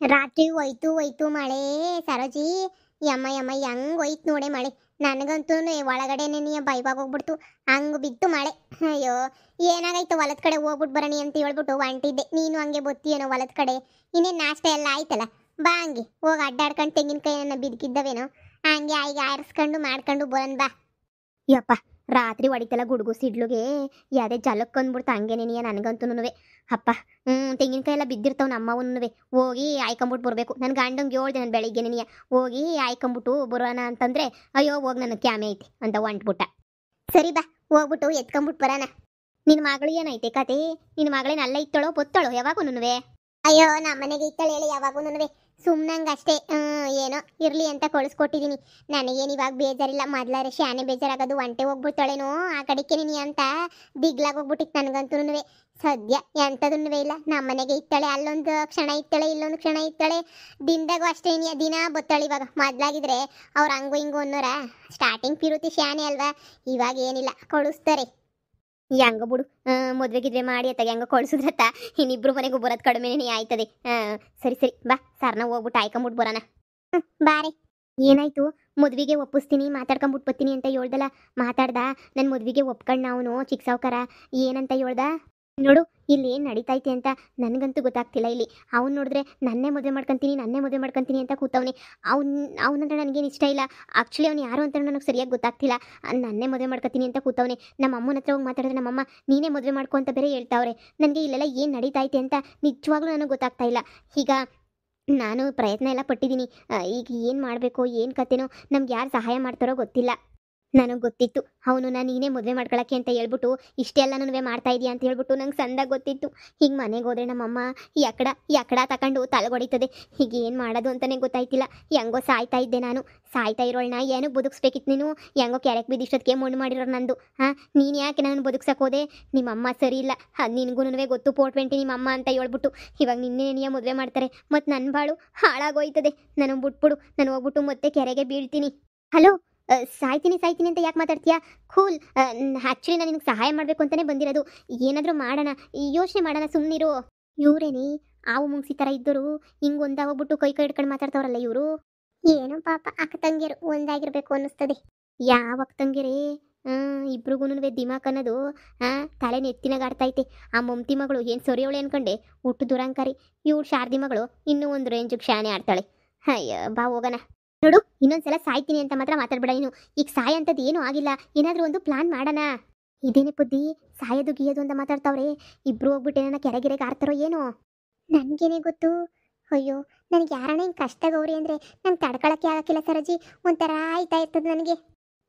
ರಾತ್ರಿ ಹೋಯ್ತು ಹೋಯ್ತು ಮಳೆ ಸರೋಜಿ. ಯಮ್ಮ ಯಮ್ಮ ಹೆಂಗ್ ಹೋಯ್ತು ನೋಡೆ ಮಳೆ. ನನಗಂತೂ ಒಳಗಡೆನೆ ನೀ ಬೈಬಾಗ ಹೋಗ್ಬಿಡ್ತು. ಹಂಗ್ ಬಿತ್ತು ಮಳೆ. ಅಯ್ಯೋ, ಏನಾಗೈತೆ ಹೊಲದ ಕಡೆ ಹೋಗ್ಬಿಟ್ಟು ಬರಣಿ ಅಂತ ಹೇಳ್ಬಿಟ್ಟು ಹೊಂಟಿದ್ದೆ. ನೀನು ಹಂಗೆ ಬತ್ತೀಯೇನೋ ಹೊಲದ ಕಡೆ. ಇನ್ನೇನು ನಾಷ್ಟ ಎಲ್ಲ ಆಯ್ತಲ್ಲ, ಬಾ ಹಂಗೆ ಹೋಗಿ ಅಡ್ಡಾಡ್ಕೊಂಡು ತೆಂಗಿನಕಾಯಿ ನನ್ನ ಬಿದ್ಕಿದ್ದವೇನೋ ಹಂಗೆ ಆಯ್ಗೆ ಆರಿಸ್ಕೊಂಡು ಮಾಡ್ಕೊಂಡು ಬರೋಣ ಬಾ. ಯಪ್ಪ, ರಾತ್ರಿ ಹೊಡಿತಲ್ಲ ಗುಡುಗು ಸಿಡ್ಲುಗೆ ಯಾವ್ದೇ ಜಲಕ್ಕಂದ್ಬಿಡ್ತು ಹಂಗೇನೆ ನೀ ನನಗಂತೂ. ಅಪ್ಪ, ತೆಂಗಿನಕಾಯಿ ಎಲ್ಲ ಬಿದ್ದಿರ್ತಾವ ನಮ್ಮವನ್ನುವೆ. ಹೋಗಿ ಆಯ್ಕೊಂಬಿಟ್ಟು ಬರಬೇಕು. ನನ್ನ ಗಂಡಂಗೆ ಹೇಳ್ದೆ ನಾನು ಬೆಳಿಗ್ಗೆನೆ ನೀ ಹೋಗಿ ಆಯ್ಕೊಂಬಿಟ್ಟು ಬರೋಣ ಅಂತಂದ್ರೆ, ಅಯ್ಯೋ ಹೋಗಿ ನನ್ನ ಕ್ಯಾಮೆ ಐತಿ ಅಂತ ಹೊಂಟ್ಬಿಟ್ಟ. ಸರಿ ಬಾ, ಹೋಗ್ಬಿಟ್ಟು ಎತ್ಕೊಂಬಿಟ್ಟು ಬರೋಣ. ನಿನ್ನ ಮಗಳು ಏನೈತೆ ಕತೆ? ನಿನ್ನ ಮಗಳೇನು ಅಲ್ಲ ಇತ್ತಳೋ ಬತ್ತಳೋ ಯಾವಾಗೂನುವೆ? ಅಯ್ಯೋ, ನಮ್ಮನೆಗೆ ಇತ್ತಳೆ ಹೇಳಿ ಯಾವಾಗೂನುವೆ. ಸುಮ್ಮನಂಗೆ ಅಷ್ಟೇ. ಏನೋ ಇರಲಿ ಅಂತ ಕಳಿಸ್ಕೊಟ್ಟಿದ್ದೀನಿ. ನನಗೇನು ಇವಾಗ ಬೇಜಾರಿಲ್ಲ. ಮೊದಲಾರೆ ಶಾನೆ ಬೇಜಾರಾಗೋದು. ಒಂಟೆ ಹೋಗ್ಬಿಡ್ತಾಳೇನೋ ಆ ಕಡೆಗೆ ನೀ ಅಂತ ದಿಗ್ಲಾಗಿ ಹೋಗ್ಬಿಟ್ಟಿತ್ತು ನನಗಂತೂ. ಸದ್ಯ ಎಂಥದನ್ನುವೇ ಇಲ್ಲ. ನಮ್ಮನೆಗೆ ಇತ್ತಾಳೆ, ಅಲ್ಲೊಂದು ಕ್ಷಣ ಇತ್ತಾಳೆ, ಇಲ್ಲೊಂದು ಕ್ಷಣ ಇತ್ತಾಳೆ. ದಿನದಾಗೂ ಅಷ್ಟೇ ದಿನ ಬತ್ತಾಳೆ. ಇವಾಗ ಮೊದಲಾಗಿದ್ರೆ ಅವ್ರು ಹಂಗು ಹಿಂಗು ಅನ್ನೋರ. ಸ್ಟಾರ್ಟಿಂಗ್ ಪಿರುತಿ ಶಾನೆ ಅಲ್ವಾ. ಇವಾಗ ಏನಿಲ್ಲ, ಕಳಿಸ್ತಾರೆ. ಹೆಂಗ ಬಿಡು, ಮದ್ವೆಗಿದ್ವೆ ಮಾಡಿ ಅತ್ತಾಗ ಹೆಂಗ ಕಳ್ಸಿದ್ರತ್ತ. ಇನ್ನಿಬ್ರು ಮನೆಗೂ ಬರೋದು ಕಡಿಮೆನೇ ಆಯ್ತದೆ. ಸರಿ ಸರಿ ಬಾ, ಸರ್ನ ಹೋಗ್ಬಿಟ್ಟು ಆಯ್ಕೊಂಬಿಟ್ಟು ಬರೋಣ. ಬಾರೆ. ಏನಾಯ್ತು? ಮದ್ವಿಗೆ ಒಪ್ಪಿಸ್ತೀನಿ ಮಾತಾಡ್ಕೊಂಬಿಟ್ಟು ಬರ್ತೀನಿ ಅಂತ ಹೇಳ್ದಲ್ಲ, ಮಾತಾಡ್ದ? ನನ್ನ ಮದ್ವಿಗೆ ಒಪ್ಕೊಂಡು ಅವನು ಚಿಕ್ಕ ಸಾವ್ಕಾರ ಏನಂತ ಹೇಳ್ದ ನೋಡು. ಇಲ್ಲಿ ಏನು ನಡೀತೈತೆ ಅಂತ ನನಗಂತೂ ಗೊತ್ತಾಗ್ತಿಲ್ಲ. ಇಲ್ಲಿ ಅವ್ನು ನೋಡಿದ್ರೆ ನನ್ನೇ ಮದುವೆ ಮಾಡ್ಕೊತೀನಿ ಅಂತ ಕೂತವನೆ. ಅವನಂದ್ರೆ ನನಗೇನು ಇಷ್ಟ ಇಲ್ಲ. ಆ್ಯಕ್ಚುಲಿ ಅವ್ನು ಯಾರು ಅಂತ ನನಗೆ ಸರಿಯಾಗಿ ಗೊತ್ತಾಗ್ತಿಲ್ಲ. ನನ್ನೇ ಮದುವೆ ಮಾಡ್ಕೊತೀನಿ ಅಂತ ಕೂತವನೆ. ನಮ್ಮ ಅಮ್ಮನ ಹತ್ರ ಹೋಗಿ ಮಾತಾಡಿದ್ರೆ ನಮ್ಮಮ್ಮ ನೀನೇ ಮದುವೆ ಮಾಡ್ಕೊ ಅಂತ ಬೇರೆ ಹೇಳ್ತಾವ್ರೆ. ನನಗೆ ಇಲ್ಲೆಲ್ಲ ಏನು ನಡೀತೈತೆ ಅಂತ ನಿಜವಾಗ್ಲೂ ನನಗೆ ಗೊತ್ತಾಗ್ತಾ ಇಲ್ಲ. ಈಗ ನಾನು ಪ್ರಯತ್ನ ಎಲ್ಲ ಪಟ್ಟಿದ್ದೀನಿ. ಈಗ ಏನು ಮಾಡಬೇಕು ಏನು ಕತೆನೋ, ನಮ್ಗೆ ಯಾರು ಸಹಾಯ ಮಾಡ್ತಾರೋ ಗೊತ್ತಿಲ್ಲ. ನನಗೆ ಗೊತ್ತಿತ್ತು ಅವನು ನಾನು ನೀನೇ ಮದುವೆ ಮಾಡ್ಕೊಳಕ್ಕೆ ಅಂತ ಹೇಳ್ಬಿಟ್ಟು ಇಷ್ಟೆಲ್ಲನೂ ಮಾಡ್ತಾ ಇದೀಯ ಅಂತ ಹೇಳ್ಬಿಟ್ಟು ನಂಗೆ ಸಂದಾಗ ಗೊತ್ತಿತ್ತು. ಹಿಂಗೆ ಮನೆಗೆ ಹೋದ್ರೆ ನಮ್ಮಮ್ಮ ಎಕಡ ತಗೊಂಡು ತಲೆಗೊಡಿತದೆ. ಈಗ ಏನು ಮಾಡೋದು ಅಂತಲೇ ಗೊತ್ತಾಯ್ತಿಲ್ಲ. ಹೆಂಗೋ ಸಾಯ್ತಾ ಇದ್ದೆ ನಾನು. ಸಾಯ್ತಾ ಇರೋಳನ್ನ ಏನಕ್ಕೆ ಬದುಕಿಸ್ಬೇಕಿತ್ತು ನೀನು? ಹೆಂಗೋ ಕ್ಯಾರೆಕ್ ಬಿದ್ದಿಷ್ಟೊತ್ತಿಗೆ ಮಣ್ಣು ಮಾಡಿರೋ ನಂದು. ನೀನು ಯಾಕೆ ನಾನು ಬದುಕ್ಸಕ್ಕೆ ಹೋದೆ? ನಿಮ್ಮಮ್ಮ ಸರಿ ಇಲ್ಲ, ಅದು ನಿನಗೂ ಗೊತ್ತು. 420 ನಿಮ್ಮಮ್ಮ ಅಂತ ಹೇಳ್ಬಿಟ್ಟು ಇವಾಗ ನಿನ್ನೆ ನೀಯ ಮದುವೆ ಮಾಡ್ತಾರೆ. ಮತ್ತು ನನ್ನ ಬಾಳು ಹಾಳಾಗೋಯ್ತದೆ. ನನಗೆ ಬಿಟ್ಬಿಡು, ನಾನು ಹೋಗ್ಬಿಟ್ಟು ಮತ್ತೆ ಕೆರೆಗೆ ಬೀಳ್ತೀನಿ. ಹಲೋ, ಸಾಯ್ತೀನಿ ಅಂತ ಯಾಕೆ ಮಾತಾಡ್ತೀಯಾ? ಕೂಲ್. ಆ್ಯಕ್ಚುಲಿ ನಾನು ನಿನಗೆ ಸಹಾಯ ಮಾಡಬೇಕು ಅಂತಲೇ ಬಂದಿರೋದು. ಏನಾದರೂ ಮಾಡೋಣ, ಯೋಚನೆ ಮಾಡೋಣ, ಸುಮ್ಮನಿರು. ಇವರೇನಿ ಆವು ಮುಂಗ್ಸಿ ಥರ ಇದ್ದರು. ಹಿಂಗೆ ಒಂದಾಗೋಗ್ಬಿಟ್ಟು ಕೈ ಹಿಡ್ಕೊಂಡು ಮಾತಾಡ್ತಾವ್ರಲ್ಲ ಇವರು. ಏನೋ ಪಾಪ ಅಕ್ಕ ತಂಗಿಯರು ಒಂದಾಗಿರ್ಬೇಕು ಅನ್ನಿಸ್ತದೆ. ಯಾವ ಅಕ್ಕ ತಂಗಿರೇ? ಇಬ್ರಿಗೂ ದಿಮಾಕ್ ಅನ್ನೋದು ತಲೆ ನೆತ್ತಿನಾಗ ಆಡ್ತೈತೆ. ಆ ಮಮತಿ ಮಗಳು ಏನು ಸೊರಿಯವಳೆ ಅನ್ಕೊಂಡೆ, ಹುಟ್ಟು ದುರಂಕಾರಿ. ಇವಳು ಶಾರದಿ ಮಗಳು ಇನ್ನೂ ಒಂದು ರೇಂಜಿಗೆ ಶಾನೆ ಆಡ್ತಾಳೆ. ಅಯ್ಯೋ ಬಾ ಹೋಗೋಣ. ನೋಡು, ಇನ್ನೊಂದ್ಸಲ ಸಾಯ್ತೀನಿ ಅಂತ ಮಾತ್ರ ಮಾತಾಡ್ಬೇಡ ನೀನು. ಈಗ ಸಾಯ ಅಂತದ್ದು ಏನೂ ಆಗಿಲ್ಲ. ಏನಾದರೂ ಒಂದು ಪ್ಲಾನ್ ಮಾಡೋಣ. ಇದೇನೇ ಬುದ್ಧಿ, ಸಾಯೋದು ಗೀಯೋದು ಅಂತ ಮಾತಾಡ್ತಾವ್ರೆ. ಇಬ್ರು ಹೋಗ್ಬಿಟ್ಟು ಏನಾರ ಕೆರೆಗೆರೆಗೆ ಆಡ್ತಾರೋ ಏನೋ, ನನಗೇನೇ ಗೊತ್ತು. ಅಯ್ಯೋ, ನನಗೆ ಯಾರಣ್ಣ ಹಿಂಗೆ ಕಷ್ಟ ಗೌರಿ ಅಂದರೆ ನಂಗೆ ತಡ್ಕೊಳಕ್ಕೆ ಆಗಕ್ಕಿಲ್ಲ ಸರೋಜಿ. ಒಂಥರ ಆಯ್ತಾ ಇರ್ತದೆ ನನಗೆ.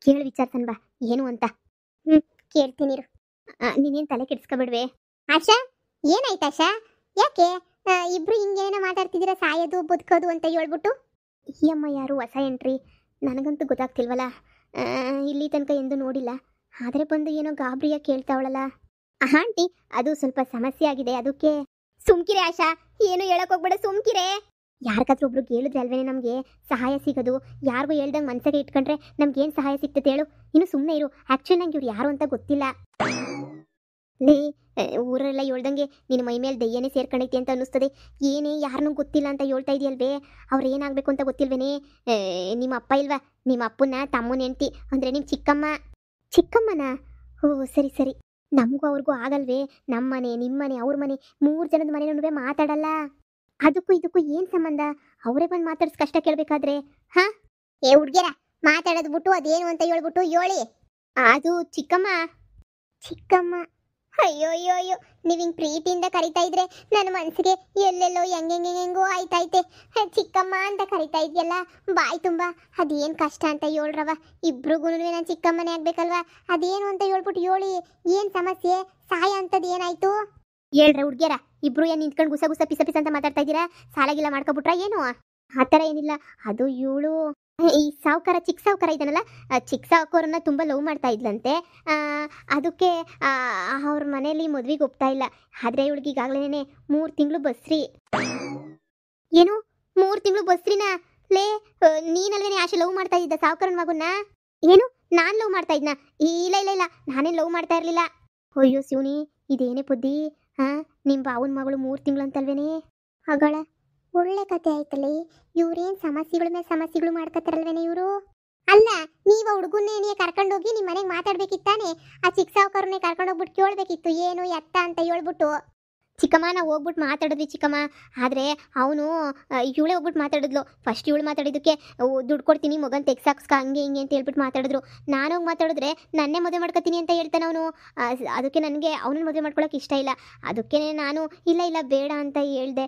ಕೇಳಿ ವಿಚಾರ್ಸನ್ ಬಾ ಏನು ಅಂತ. ಕೇಳ್ತೀನಿರು. ನೀನೇನು ತಲೆ ಕೆಡಿಸ್ಕೊಬಿಡ್ವೆ. ಆಶಾ, ಏನಾಯ್ತು ಆಶಾ? ಯಾಕೆ ಇಬ್ರು ಹಿಂಗೇನೋ ಮಾತಾಡ್ತಿದ್ದೀರಾ, ಸಾಯೋದು ಬದುಕೋದು ಅಂತ ಹೇಳ್ಬಿಟ್ಟು? ಈ ಅಮ್ಮ ಯಾರು ಹೊಸ ಎಂಟ್ರಿ? ನನಗಂತೂ ಗೊತ್ತಾಗ್ತಿಲ್ವಲ್ಲ. ಇಲ್ಲಿ ತನಕ ಎಂದು ನೋಡಿಲ್ಲ. ಆದರೆ ಬಂದು ಏನೋ ಗಾಬರಿಯಾಗಿ ಕೇಳ್ತಾವಳಲ್ಲ. ಆಂಟಿ, ಅದು ಸ್ವಲ್ಪ ಸಮಸ್ಯೆ ಆಗಿದೆ, ಅದಕ್ಕೆ. ಸುಮ್ಕಿರೆ ಆಶಾ, ಏನು ಹೇಳಕ್ ಹೋಗ್ಬೇಡ, ಸುಮ್ಕಿರೆ. ಯಾರಿಗಾದ್ರೂ ಒಬ್ರಿಗೆ ಹೇಳಿದ್ರೆ ಅಲ್ವೇನೆ ನಮಗೆ ಸಹಾಯ ಸಿಗೋದು. ಯಾರಿಗೂ ಹೇಳ್ದಂಗೆ ಮನಸ್ಸಿಗೆ ಇಟ್ಕೊಂಡ್ರೆ ನಮ್ಗೇನು ಸಹಾಯ ಸಿಗ್ತದೆ ಹೇಳು? ಇನ್ನು ಸುಮ್ಮನೆ ಇರು. ಆ್ಯಕ್ಚುಲಿ ನಂಗೆ ಇವ್ರು ಯಾರು ಅಂತ ಗೊತ್ತಿಲ್ಲ. ಲೇ, ಊರೆಲ್ಲ ಹೇಳ್ದಂಗೆ ನಿನ್ನ ಮೈ ಮೇಲೆ ದೆಯ್ಯನೇ ಸೇರ್ಕೊಂಡೈತಿ ಅಂತ ಅನ್ನಿಸ್ತದೆ. ಏನೇ ಯಾರನ್ನೂ ಗೊತ್ತಿಲ್ಲ ಅಂತ ಹೇಳ್ತಾ ಇದೆಯಲ್ವೇ? ಅವ್ರು ಏನಾಗಬೇಕು ಅಂತ ಗೊತ್ತಿಲ್ವೇನೆ? ನಿಮ್ಮ ಅಪ್ಪ ಇಲ್ವಾ? ನಿಮ್ಮ ಅಪ್ಪನ ತಮ್ಮನ ಹೆಂಡ್ತಿ ಅಂದರೆ ನಿಮ್ಮ ಚಿಕ್ಕಮ್ಮನ? ಓ ಸರಿ ಸರಿ. ನಮಗೂ ಅವ್ರಿಗೂ ಆಗಲ್ವೇ? ನಮ್ಮ ಮನೆ, ನಿಮ್ಮ ಮನೆ, ಅವ್ರ ಮನೆ, 3 ಜನದ ಮನೆಯೂ ಮಾತಾಡಲ್ಲ. ಅದಕ್ಕೂ ಇದಕ್ಕೂ ಏನು ಸಂಬಂಧ? ಅವರೇ ಬಂದು ಮಾತಾಡ್ಸ್ ಕಷ್ಟ ಕೇಳಬೇಕಾದ್ರೆ. ಏ ಹುಡ್ಗಿರ, ಮಾತಾಡೋದು ಬಿಟ್ಟು ಅದೇನು ಅಂತ ಹೇಳ್ಬಿಟ್ಟು ಹೇಳಿ. ಅದು ಚಿಕ್ಕಮ್ಮ. ಅಯ್ಯೋ ಅಯ್ಯೋ ಅಯ್ಯೋ, ನೀವು ಹಿಂಗೆ ಪ್ರೀತಿಯಿಂದ ಕರಿತಾ ಇದ್ರೆ ನನ್ನ ಮನಸ್ಸಿಗೆ ಎಲ್ಲೆಲ್ಲೋ ಹೆಂಗೆಂಗೆಂಗೋ ಆಯ್ತೈತೆ. ಚಿಕ್ಕಮ್ಮ ಅಂತ ಕರಿತಾ ಇದೆಯಲ್ಲ ಬಾಯಿ ತುಂಬ. ಅದೇನು ಕಷ್ಟ ಅಂತ ಹೇಳ್ರವ. ಇಬ್ರಿಗೂ ನಾನು ಚಿಕ್ಕಮ್ಮನೇ ಆಗ್ಬೇಕಲ್ವಾ? ಅದೇನು ಅಂತ ಹೇಳ್ಬಿಟ್ಟು ಹೇಳಿ. ಏನು ಸಮಸ್ಯೆ? ಸಹಾಯ ಅಂತದ್ದು ಏನಾಯ್ತು ಹೇಳ್ರೆ ಹುಡ್ಗ್ಯಾರ? ಇಬ್ರು ಏನು ನಿಂತ್ಕೊಂಡು ಗುಸ ಪಿಸ ಅಂತ ಮಾತಾಡ್ತಾ ಇದ್ದೀರಾ? ಸಾಲಾಗಿಲ್ಲ ಮಾಡ್ಕೊಬಿಟ್ರಾ ಏನು? ಆ ಥರ ಏನಿಲ್ಲ. ಅದು ಇವಳು ಈ ಸಾವುಕಾರ, ಚಿಕ್ಕ ಸಾವುಕಾರ ಇದ್ದಾನಲ್ಲ, ಚಿಕ್ಕ ಸಾವುಕಾರನ್ನ ತುಂಬ ಲವ್ ಮಾಡ್ತಾ ಇದ್ಲಂತೆ. ಅದಕ್ಕೆ ಅವ್ರ ಮನೆಯಲ್ಲಿ ಮದುವೆಗೆ ಒಪ್ತಾ ಇಲ್ಲ. ಆದರೆ ಇವಳಿಗೆ ಈಗಾಗಲೇ 3 ತಿಂಗಳು ಬಸ್ರಿ. ಏನು 3 ತಿಂಗಳು ಬಸ್ರಿನಾ? ಲೇ, ನೀನಲ್ವೇನೆ ಆಶೆ ಲವ್ ಮಾಡ್ತಾ ಇದ್ದ ಸಾವುಕಾರನ ಮಗುನ್ನ? ಏನು ನಾನು ಲವ್ ಮಾಡ್ತಾ ಇದ್ನ? ಇಲ್ಲ, ನಾನೇನು ಲವ್ ಮಾಡ್ತಾ ಇರಲಿಲ್ಲ. ಅಯ್ಯೋ ಶಿವನಿ, ಇದೇನೇ ಬುದ್ಧಿ? ನಿಮ್ಮ ಬಾವನ ಮಗಳು 3 ತಿಂಗಳು ಅಂತಲ್ವೇನೆ? ಹಾಗಳ ಒಳ್ಳೆ ಕತೆ ಆಯ್ತಲ್ಲಿ. ಇವ್ರೇನ್ ಸಮಸ್ಯೆಗಳ ಮೇಲೆ ಸಮಸ್ಯೆಗಳು ಮಾಡ್ಕತ್ತಾರಲ್ವೇನೆ ಇವರು. ಅಲ್ಲ, ನೀವ ಹುಡುಗನ್ನೇ ಕರ್ಕೊಂಡೋಗಿ ನಿಮ್ಮ ಮನೆಗೆ ಮಾತಾಡ್ಬೇಕಿತ್ತಾನೆ. ಆ ಚಿಕ್ಕ ಸಾವುಕಾರನ್ನೇ ಕರ್ಕೊಂಡೋಗ್ಬಿಟ್ಟು ಕೇಳ್ಬೇಕಿತ್ತು ಏನು ಎತ್ತ ಅಂತ ಹೇಳ್ಬಿಟ್ಟು. ಚಿಕ್ಕಮ್ಮ ನಾವು ಹೋಗ್ಬಿಟ್ಟು ಮಾತಾಡಿದ್ವಿ ಚಿಕ್ಕಮ್ಮ. ಆದರೆ ಅವನು ಇವಳೇ ಹೋಗ್ಬಿಟ್ಟು ಮಾತಾಡಿದ್ಲು. ಫಸ್ಟ್ ಇವಳು ಮಾತಾಡಿದ್ದಕ್ಕೆ ದುಡ್ಡು ಕೊಡ್ತೀನಿ ಮಗನ ತೆಗ್ಸಾಕ್ಸ್ಕ ಹಂಗೆ ಹಿಂಗೆ ಅಂತ ಹೇಳ್ಬಿಟ್ಟು ಮಾತಾಡಿದ್ರು. ನಾನು ಹೋಗಿ ಮಾತಾಡಿದ್ರೆ ನನ್ನೇ ಮದುವೆ ಮಾಡ್ಕೊತೀನಿ ಅಂತ ಹೇಳ್ತಾನೆ ಅವನು. ಅದಕ್ಕೆ ನನಗೆ ಅವನನ್ನ ಮದುವೆ ಮಾಡ್ಕೊಳಕ್ಕೆ ಇಷ್ಟ ಇಲ್ಲ. ಅದಕ್ಕೆ ನಾನು ಇಲ್ಲ ಇಲ್ಲ ಬೇಡ ಅಂತ ಹೇಳ್ದೆ.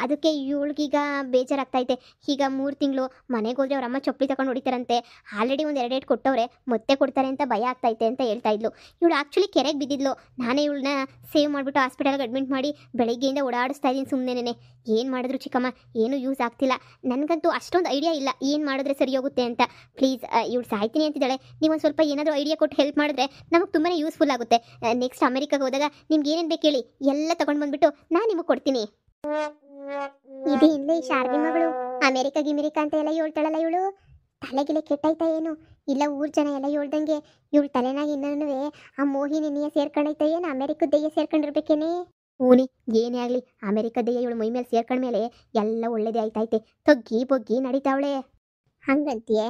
ಅದಕ್ಕೆ ಇವಳಿಗೀಗ ಬೇಜಾರಾಗ್ತೈತೆ. ಈಗ 3 ತಿಂಗಳು ಮನೆಗೆ ಹೋದ್ರೆ ಅವ್ರ ಅಮ್ಮ ಚಪ್ಪಲಿ ತಗೊಂಡು ಹೊಡಿತಾರಂತೆ. ಆಲ್ರೆಡಿ ಒಂದು 2 ಏಟು ಕೊಟ್ಟವ್ರೆ, ಮತ್ತೆ ಕೊಡ್ತಾರೆ ಅಂತ ಭಯ ಆಗ್ತೈತೆ ಅಂತ ಹೇಳ್ತಾ ಇದ್ಲು. ಇವಳು ಆ್ಯಕ್ಚುಲಿ ಕೆರೆಗೆ ಬಿದ್ದಿದ್ಲು. ನಾನೇ ಇವಳನ್ನ ಸೇವ್ ಮಾಡಿಬಿಟ್ಟು ಹಾಸ್ಪಿಟಲ್ಗೆ ಅಡ್ಮಿಟ್ ಮಾಡಿ ಬೆಳಗ್ಗೆಯಿಂದ ಓಡಾಡಿಸ್ತಾ ಇದ್ದೀನಿ ಸುಮ್ಮನೆ. ಏನು ಮಾಡಿದ್ರು ಚಿಕ್ಕಮ್ಮ ಏನೂ ಯೂಸ್ ಆಗ್ತಿಲ್ಲ. ನನಗಂತೂ ಅಷ್ಟೊಂದು ಐಡಿಯಾ ಇಲ್ಲ ಏನು ಮಾಡಿದ್ರೆ ಸರಿ ಹೋಗುತ್ತೆ ಅಂತ. ಪ್ಲೀಸ್, ಇವಳು ಸಾಯ್ತೀನಿ ಅಂತಿದ್ದಾಳೆ. ನೀವೊಂದು ಸ್ವಲ್ಪ ಏನಾದರೂ ಐಡಿಯಾ ಕೊಟ್ಟು ಹೆಲ್ಪ್ ಮಾಡಿದ್ರೆ ನಮಗೆ ತುಂಬಾ ಯೂಸ್ಫುಲ್ ಆಗುತ್ತೆ. ನೆಕ್ಸ್ಟ್ ಅಮೆರಿಕಾಗೆ ಹೋದಾಗ ನಿಮ್ಗೆ ಏನೇನು ಬೇಕು ಹೇಳಿ, ಎಲ್ಲ ತಗೊಂಡು ಬಂದ್ಬಿಟ್ಟು ನಾನು ನಿಮಗೆ ಕೊಡ್ತೀನಿ. ಇದು ಇಲ್ಲೇ ಶಾರದಿ ಮಗಳು ಅಮೆರಿಕಾ ಅಂತ ಎಲ್ಲ ಹೇಳ್ತಾಳಲ್ಲ ಇವಳು. ತಲೆಗಿಲೆ ಕೆಟ್ಟೈತಾ ಏನು? ಇಲ್ಲ ಊರ್ ಜನ ಎಲ್ಲ ಹೇಳ್ದಂಗೆ ಇವಳು ತಲೆನಾಗ ಇನ್ನೂ ಆ ಮೋಹಿನಿ ನೀಯ ಸೇರ್ಕೊಂಡೈತ ಏನು ಅಮೆರಿಕದ ದೆಯ್ಯ ಸೇರ್ಕೊಂಡಿರ್ಬೇಕೇನೆ. ಊನಿ ಏನೇ ಆಗಲಿ ಅಮೆರಿಕದ ದೆಯ್ಯ ಇವಳು ಮೈ ಮೇಲೆ ಸೇರ್ಕೊಂಡ್ಮೇಲೆ ಎಲ್ಲ ಒಳ್ಳೇದೇ ಆಯ್ತೈತೆ. ತೊಗ್ಗಿ ಬೊಗ್ಗಿ ನಡೀತಾವಳೆ ಹಂಗಂತೀಯೇ?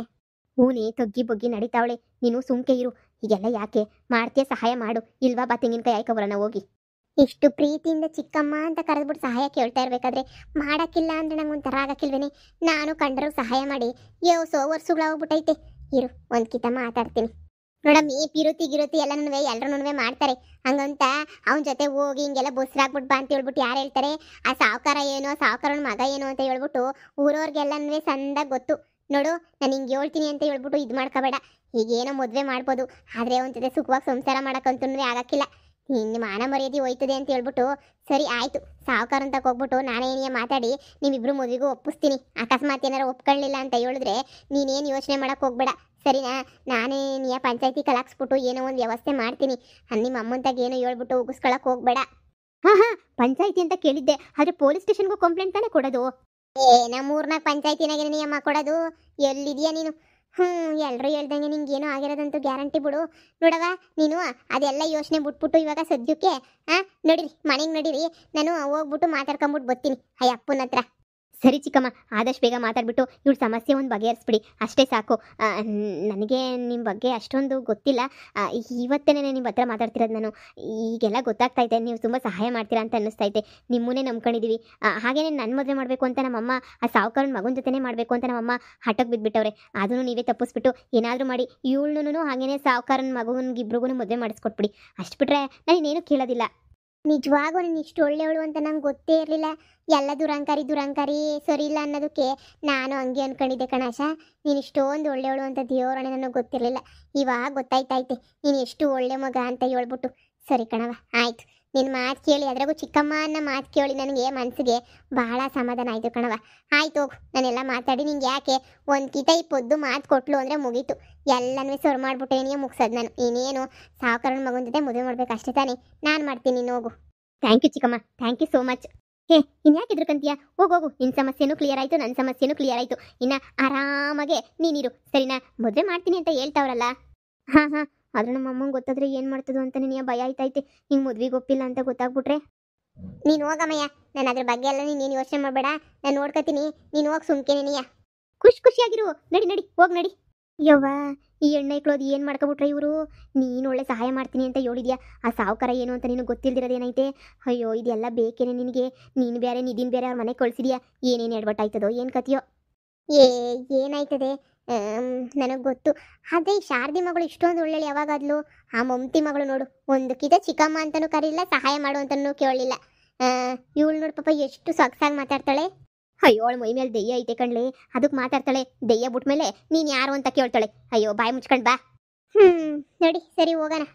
ಊನಿ ತೊಗ್ಗಿ ಬೊಗ್ಗಿ ನಡೀತಾವಳೆ. ನೀನು ಸುಮ್ಕೆ ಇರು. ಈಗೆಲ್ಲ ಯಾಕೆ ಮಾಡ್ತೀಯ? ಸಹಾಯ ಮಾಡು. ಇಲ್ವಾ ಬಾ ತೆಂಗಿನಕಾಯಿ ಆಯ್ಕೊಬರೋಣ ಹೋಗಿ. ಇಷ್ಟು ಪ್ರೀತಿಯಿಂದ ಚಿಕ್ಕಮ್ಮ ಅಂತ ಕರೆದ್ಬಿಟ್ಟು ಸಹಾಯ ಕೇಳ್ತಾ ಇರ್ಬೇಕಾದ್ರೆ ಮಾಡಕ್ಕಿಲ್ಲ ಅಂದ್ರೆ ನಂಗೆ ಒಂಥರ ಆಗಕ್ಕಿಲ್ವೇನೆ. ನಾನು ಕಂಡ್ರು ಸಹಾಯ ಮಾಡಿ ವರ್ಷಗಳಾಗ್ಬಿಟ್ಟೈತೆ. ಇರು ಒಂದ್ಕಿತ ಮಾತಾಡ್ತೀನಿ. ನೋಡಮ್ಮಿ, ಪಿರುತಿ ಗಿರುತಿ ಎಲ್ಲರೂ ಮಾಡ್ತಾರೆ. ಹಂಗಂತ ಅವನ ಜೊತೆ ಹೋಗಿ ಹಿಂಗೆಲ್ಲ ಬೊಸ್ರಾಗ್ಬಿಟ್ಟು ಬಾ ಅಂತ ಹೇಳ್ಬಿಟ್ಟು ಯಾರು ಹೇಳ್ತಾರೆ? ಆ ಸಾವುಕಾರ ಏನು, ಸಾವುಕಾರನ ಮಗ ಏನು ಅಂತ ಹೇಳ್ಬಿಟ್ಟು ಊರವ್ರಿಗೆಲ್ಲನೂ ಸಂದಾಗಿ ಗೊತ್ತು. ನೋಡು, ನಾನು ಹಿಂಗೆ ಹೇಳ್ತೀನಿ ಅಂತ ಹೇಳ್ಬಿಟ್ಟು ಇದು ಮಾಡ್ಕೋಬೇಡ. ಈಗೇನೋ ಮದುವೆ ಮಾಡ್ಬೋದು, ಆದರೆ ಅವನ ಜೊತೆ ಸುಖವಾಗಿ ಸಂಸಾರ ಮಾಡೋಕ್ಕಂತೂ ಆಗಕ್ಕಿಲ್ಲ. ನಿನ್ನ ಮಾನ ಮರ್ಯಾದೆ ಹೋಯ್ತದೆ ಅಂತ ಹೇಳ್ಬಿಟ್ಟು ಸರಿ ಆಯಿತು, ಸಾವುಕಾರ ಅಂತ ಹೋಗ್ಬಿಟ್ಟು ನಾನೇನೇ ಮಾತಾಡಿ ನಿಮ್ಮಿಬ್ರು ಮದುವೆಗೂ ಒಪ್ಪಿಸ್ತೀನಿ. ಅಕಸ್ಮಾತ್ ಏನಾರು ಒಪ್ಕೊಳ್ಳಿಲ್ಲ ಅಂತ ಹೇಳಿದ್ರೆ ನೀನೇನು ಯೋಚನೆ ಮಾಡೋಕೆ ಹೋಗ್ಬೇಡ, ಸರಿನಾ? ನಾನೇ ನೀ ಪಂಚಾಯತಿ ಕಲಾಕ್ಸ್ಬಿಟ್ಟು ಏನೋ ಒಂದು ವ್ಯವಸ್ಥೆ ಮಾಡ್ತೀನಿ. ನಿಮ್ಮ ಅಮ್ಮಂತಾಗ ಏನೋ ಹೇಳ್ಬಿಟ್ಟು ಉಗಿಸ್ಕೊಳಕ್ಕೆ ಹೋಗ್ಬೇಡ. ಹಾಂ, ಪಂಚಾಯತಿ ಅಂತ ಕೇಳಿದ್ದೆ, ಆದರೆ ಪೊಲೀಸ್ ಸ್ಟೇಷನ್ಗೂ ಕಂಪ್ಲೇಂಟ್ ತಾನೇ ಕೊಡೋದು? ನಮ್ಮೂರ್ನಾಗ ಪಂಚಾಯತಿನಾಗೆ ನೀ ಅಮ್ಮ ಕೊಡೋದು? ಎಲ್ಲಿದೆಯಾ ನೀನು? ಎಲ್ಲರೂ ಹೇಳ್ದಂಗೆ ನಿಂಗೇನೋ ಆಗಿರೋದಂತೂ ಗ್ಯಾರಂಟಿ ಬಿಡು. ನೋಡವ, ನೀನು ಅದೆಲ್ಲ ಯೋಚನೆ ಬಿಟ್ಬಿಟ್ಟು ಇವಾಗ ಸದ್ಯಕ್ಕೆ ನಡೀರಿ, ಮನೆಗೆ ನಡೀರಿ. ನಾನು ಹೋಗ್ಬಿಟ್ಟು ಮಾತಾಡ್ಕೊಂಬಿಟ್ಟು ಬರ್ತೀನಿ ಅಯ್ಯಪ್ಪನ ಹತ್ರ. ಸರಿ ಚಿಕ್ಕಮ್ಮ, ಆದಷ್ಟು ಬೇಗ ಮಾತಾಡ್ಬಿಟ್ಟು ಇವಳ ಸಮಸ್ಯೆ ಒಂದು ಬಗೆಹರಿಸ್ಬಿಡಿ, ಅಷ್ಟೇ ಸಾಕು. ನನಗೆ ನಿಮ್ಮ ಬಗ್ಗೆ ಅಷ್ಟೊಂದು ಗೊತ್ತಿಲ್ಲ. ಇವತ್ತೇನೆ ನಿಮ್ಮ ಹತ್ರ ಮಾತಾಡ್ತಿರೋದು ನಾನು. ಈಗೆಲ್ಲ ಗೊತ್ತಾಗ್ತೈತೆ, ನೀವು ತುಂಬ ಸಹಾಯ ಮಾಡ್ತೀರಾ ಅಂತ ಅನ್ನಿಸ್ತೈತೆ. ನಿಮ್ಮನ್ನೇ ನಂಬ್ಕೊಂಡಿದ್ದೀವಿ. ಹಾಗೇನೆ ನನ್ನ ಮದುವೆ ಮಾಡಬೇಕು ಅಂತ ನಮ್ಮಮ್ಮ ಆ ಸಾವುಕಾರನ ಮಗನ ಜೊತೆನೇ ಮಾಡಬೇಕು ಅಂತ ನಮ್ಮಮ್ಮ ಹಠಕ್ಕೆ ಬಿದ್ದುಬಿಟ್ಟವ್ರೆ. ಅದನ್ನು ನೀವೇ ತಪ್ಪಿಸ್ಬಿಟ್ಟು ಏನಾದರೂ ಮಾಡಿ ಇವಳನ್ನೂ ಹಾಗೇನೆ ಸಾವುಕಾರನ ಮಗನಿಗಿಬ್ರಿಗೂ ಮದುವೆ ಮಾಡಿಸ್ಕೊಟ್ಬಿಡಿ. ಅಷ್ಟು ಬಿಟ್ರೆ ನಾನೇನು ಕೇಳೋದಿಲ್ಲ. ನಿಜವಾಗೂ ನೀನು ಇಷ್ಟು ಒಳ್ಳೆಯವಳು ಅಂತ ನಂಗೆ ಗೊತ್ತೇ ಇರಲಿಲ್ಲ. ಎಲ್ಲ ದುರಂಕಾರಿ ಸರಿ ಇಲ್ಲ ಅನ್ನೋದಕ್ಕೆ ನಾನು ಹಂಗೆ ಅನ್ಕೊಂಡಿದ್ದೆ ಕಣಾಶ. ನೀನು ಇಷ್ಟೊಂದು ಒಳ್ಳೆಯವಳು ಅಂತ ದೇವರಣೆ ನನಗೆ ಗೊತ್ತಿರಲಿಲ್ಲ. ಇವಾಗ ಗೊತ್ತಾಯ್ತೈತೆ ನೀನು ಎಷ್ಟು ಒಳ್ಳೆ ಮಗ ಅಂತ ಹೇಳ್ಬಿಟ್ಟು. ಸರಿ ಕಣವ, ಆಯ್ತು. ನಿನ್ನ ಮಾತು ಕೇಳಿ, ಅದ್ರಾಗೂ ಚಿಕ್ಕಮ್ಮ ಅನ್ನೋ ಮಾತು ಕೇಳಿ ನನಗೆ ಮನಸ್ಸಿಗೆ ಭಾಳ ಸಮಾಧಾನ ಆಯಿತು ಕಣವ. ಆಯ್ತು ಹೋಗು, ನಾನೆಲ್ಲ ಮಾತಾಡಿ ನಿಂಗೆ ಯಾಕೆ ಒಂದು ಕಿತ ಈ ಪೊದ್ದು ಮಾತು ಕೊಟ್ಲು ಅಂದರೆ ಮುಗೀತು. ಎಲ್ಲನೂ ಸರ್ ಮಾಡಿಬಿಟ್ಟೇನೇ ಮುಗಿಸೋದು ನಾನು. ಇನ್ನೇನು ಸಾವುಕಾರನ ಮಗನ ಜೊತೆ ಮದುವೆ ಮಾಡ್ಬೇಕು ಅಷ್ಟೇ ತಾನೇ. ನಾನು ಮಾಡ್ತೀನಿ, ನೀನು ಹೋಗು. ಥ್ಯಾಂಕ್ ಯು ಚಿಕ್ಕಮ್ಮ, ಥ್ಯಾಂಕ್ ಯು ಸೋ ಮಚ್. ಇನ್ಯಾಕೆ ಎದ್ರಕಂತೀಯ? ಹೋಗೋಗು, ನಿನ್ನ ಸಮಸ್ಯೆನೂ ಕ್ಲಿಯರ್ ಆಯಿತು, ನನ್ನ ಸಮಸ್ಯೆನೂ ಕ್ಲಿಯರ್ ಆಯಿತು. ಇನ್ನು ಆರಾಮಾಗೆ ನೀನಿರು, ಸರಿನಾ? ಮದುವೆ ಮಾಡ್ತೀನಿ ಅಂತ ಹೇಳ್ತಾವ್ರಲ್ಲ. ಹಾಂ, ಆದ್ರೆ ನಮ್ಮ ಅಮ್ಮಂಗೆ ಗೊತ್ತಾದ್ರೆ ಏನು ಮಾಡ್ತದೋ ಅಂತ ನಿನಗೆ ಭಯ ಆಯ್ತೈತೆ. ಹಿಂಗೆ ಮದುವೆಗೆ ಒಪ್ಪಿಲ್ಲ ಅಂತ ಗೊತ್ತಾಗ್ಬಿಟ್ರೆ. ನೀನು ಹೋಗಮ್ಮಯ್ಯ, ನಾನು ಅದ್ರ ಬಗ್ಗೆ ಎಲ್ಲ ನೀನು ಯೋಚನೆ ಮಾಡಬೇಡ, ನಾನು ನೋಡ್ಕೊತೀನಿ. ನೀನು ಹೋಗಿ ಸುಮ್ಕೆ ನೀನಿಯ ಖುಷಿಯಾಗಿರು. ನಡಿ ಹೋಗಿ ನಡಿ. ಯವ್ವ, ಈ ಎಣ್ಣೆ ಅದು ಏನು ಮಾಡ್ಕೊಬಿಟ್ರೆ ಇವರು. ನೀನು ಒಳ್ಳೆ ಸಹಾಯ ಮಾಡ್ತೀನಿ ಅಂತ ಹೇಳಿದ್ಯಾ, ಆ ಸಾವುಕಾರ ಏನು ಅಂತ ನಿನಗೆ ಗೊತ್ತಿಲ್ದಿರೋದೇನೈತೆ? ಅಯ್ಯೋ, ಇದೆಲ್ಲ ಬೇಕೇನೆ ನಿನಗೆ? ನೀನು ಬೇರೆ ನಿಧಿನ್ ಬೇರೆ ಅವ್ರ ಮನೆಗೆ ಕಳಿಸಿದ್ಯಾ. ಏನೇನು ಎಡ್ಬಟ್ಟಾಯ್ತದೋ ಏನು ಕತಿಯೋ. ಏನಾಯ್ತದೆ ನನಗೆ ಗೊತ್ತು. ಅದೇ ಈ ಶಾರದಿ ಮಗಳು ಇಷ್ಟೊಂದು ಒಳ್ಳೆ ಯಾವಾಗಾದ್ಲು? ಆ ಮಮತಿ ಮಗಳು ನೋಡು, ಒಂದು ಕಿತ ಚಿಕ್ಕಮ್ಮ ಅಂತಲೂ ಕರೀಲಿಲ್ಲ, ಸಹಾಯ ಮಾಡು ಅಂತಲೂ ಕೇಳಲಿಲ್ಲ. ಇವಳು ನೋಡು ಪಾಪ ಎಷ್ಟು ಸೊಗಸಾಗಿ ಮಾತಾಡ್ತಾಳೆ. ಅಯ್ಯೋ, ಅವಳು ಮೈ ಮೇಲೆ ದೆಯ್ಯ ಐತೆ ಕಣ್ಲೆ, ಅದಕ್ಕೆ ಮಾತಾಡ್ತಾಳೆ. ದೆಯ್ಯ ಬಿಟ್ಮೇಲೆ ನೀನು ಯಾರು ಅಂತ ಕೇಳ್ತಾಳೆ. ಅಯ್ಯೋ, ಬಾಯಿ ಮುಚ್ಕೊಂಡು ಬಾ. ನಡಿ, ಸರಿ ಹೋಗೋಣ.